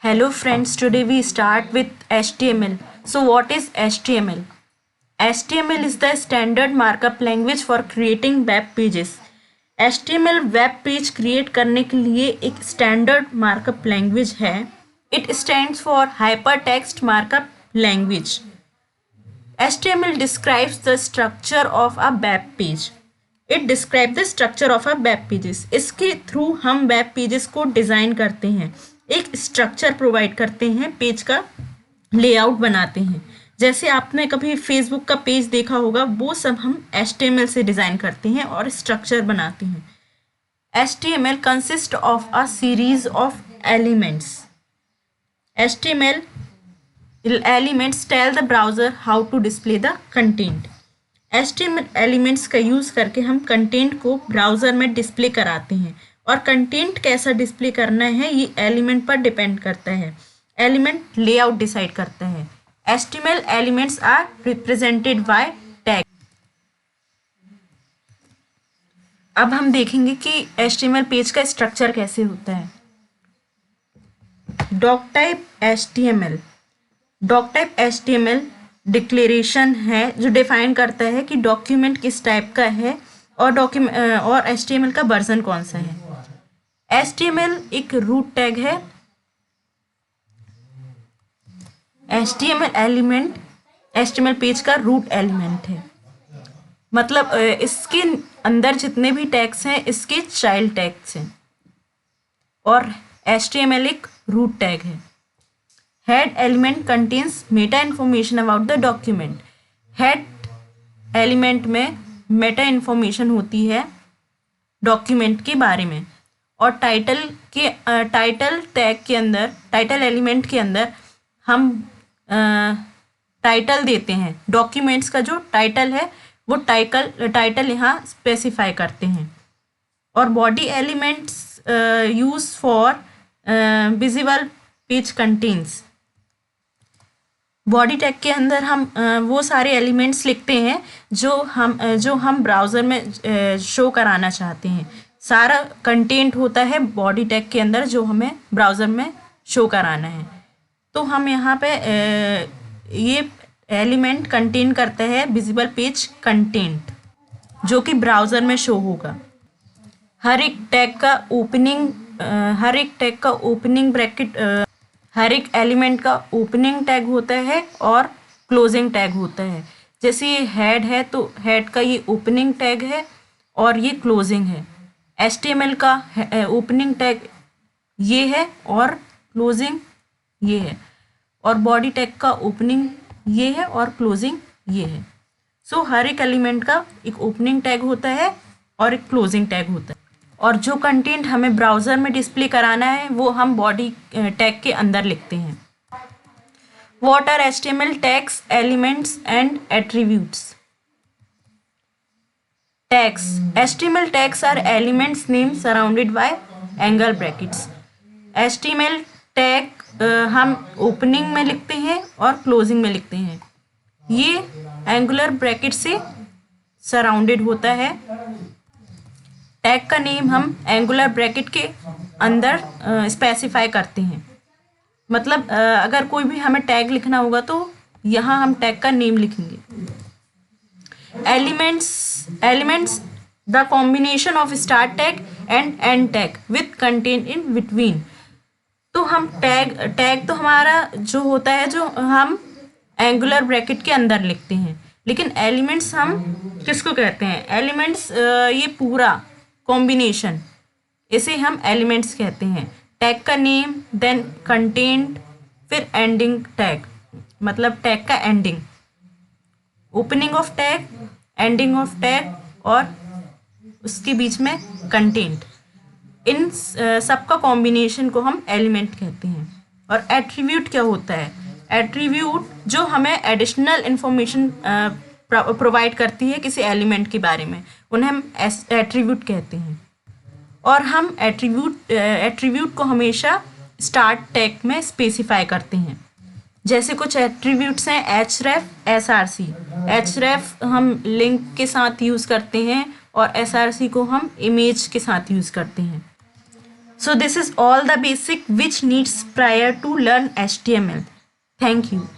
Hello friends, today we start with HTML. So what is HTML? HTML is the standard markup language for creating web pages. HTML web page create करने के लिए एक standard markup language है. It stands for hypertext markup language. HTML describes the structure of a web page. It describes the structure of a web pages. इसके through हम web pages को design करते हैं, एक स्ट्रक्चर प्रोवाइड करते हैं, page का लेआउट बनाते हैं. जैसे आपने कभी फेसबुक का पेज देखा होगा, वो सब हम HTML से डिज़ाइन करते हैं और स्ट्रक्चर बनाते हैं. HTML consist of a series of elements. HTML elements tell the browser how to display the content. HTML elements का यूज़ करके हम कंटेंट को ब्राउज़र में डिस्प्ले कराते हैं, और कंटेंट कैसा डिस्प्ले करना है ये एलिमेंट पर डिपेंड करता है. एलिमेंट लेआउट डिसाइड करता है. HTML elements are represented by tag. अब हम देखेंगे कि HTML पेज का स्ट्रक्चर कैसे होता है. Doctype HTML. Doctype HTML declaration है जो डिफाइन करता है कि डॉक्यूमेंट किस टाइप का है और HTML का वर्जन कौन सा है. HTML एक रूट टैग है. HTML पेज का रूट एलिमेंट है. मतलब इसके अंदर जितने भी टैग्स हैं इसके चाइल्ड टैग्स हैं, और HTML एक रूट टैग है. Head element contains Meta information about the document. Head element में मेटा इन्फॉर्मेशन होती है डॉक्यूमेंट के बारे में, और टाइटल टैग के अंदर, टाइटल एलिमेंट के अंदर हम टाइटल देते हैं. डॉक्यूमेंट्स का जो टाइटल है वो टाइटल यहाँ स्पेसिफाई करते हैं. और body elements use for visible page contents. Body tag के अंदर हम वो सारे एलिमेंट्स लिखते हैं जो हम ब्राउज़र में शो कराना चाहते हैं. सारा कंटेंट होता है बॉडी टैग के अंदर जो हमें ब्राउज़र में शो कराना है. तो हम यहाँ पे ये एलिमेंट कंटेन करता है विजिबल पेज कंटेंट जो कि ब्राउज़र में शो होगा. हर एक टैग का ओपनिंग ब्रैकेट, हर एक एलिमेंट का ओपनिंग टैग होता है और क्लोजिंग टैग होता है. जैसे ये हेड है तो हेड का ये ओपनिंग टैग है और ये क्लोजिंग है. HTML का ओपनिंग टैग ये है और क्लोजिंग ये है, और बॉडी टैग का ओपनिंग ये है और क्लोजिंग ये है. सो हर एक एलिमेंट का एक ओपनिंग टैग होता है और एक क्लोजिंग टैग होता है, और जो कंटेंट हमें ब्राउज़र में डिस्प्ले कराना है वो हम बॉडी टैग के अंदर लिखते हैं. What are HTML tags, elements and attributes? Tags. HTML tags are elements names surrounded by angle brackets. HTML tag हम ओपनिंग में लिखते हैं और क्लोजिंग में लिखते हैं. ये एंगुलर ब्रैकेट से सराउंडेड होता है. टैग का नेम हम एंगुलर ब्रैकेट के अंदर स्पेसिफाई करते हैं. मतलब अगर कोई भी हमें टैग लिखना होगा तो यहाँ हम टैग का नेम लिखेंगे. Elements the combination of start tag and and tag with content in between. तो हम टैग तो हमारा जो होता है जो हम एंगुलर ब्रैकेट के अंदर लिखते हैं, लेकिन एलिमेंट्स हम किसको कहते हैं? एलिमेंट्स ये पूरा कॉम्बिनेशन, इसे हम एलिमेंट्स कहते हैं. टैग का नेम, देन कंटेंट, फिर एंडिंग टैग, मतलब टैग का ending, opening of tag, ending of tag और उसके बीच में कंटेंट. इन सब का कॉम्बिनेशन को हम एलिमेंट कहते हैं. और एट्रीब्यूट क्या होता है? एट्रीब्यूट जो हमें एडिशनल इंफॉर्मेशन प्रोवाइड करती है किसी एलिमेंट के बारे में, उन्हें हम एट्रीब्यूट कहते हैं. और हम एट्रीब्यूट को हमेशा स्टार्ट टैग में स्पेसिफाई करते हैं. जैसे कुछ एट्रीब्यूट्स हैं href, src. href हम लिंक के साथ यूज़ करते हैं और src को हम इमेज के साथ यूज़ करते हैं. So this is all the basic which needs prior to learn HTML. Thank you.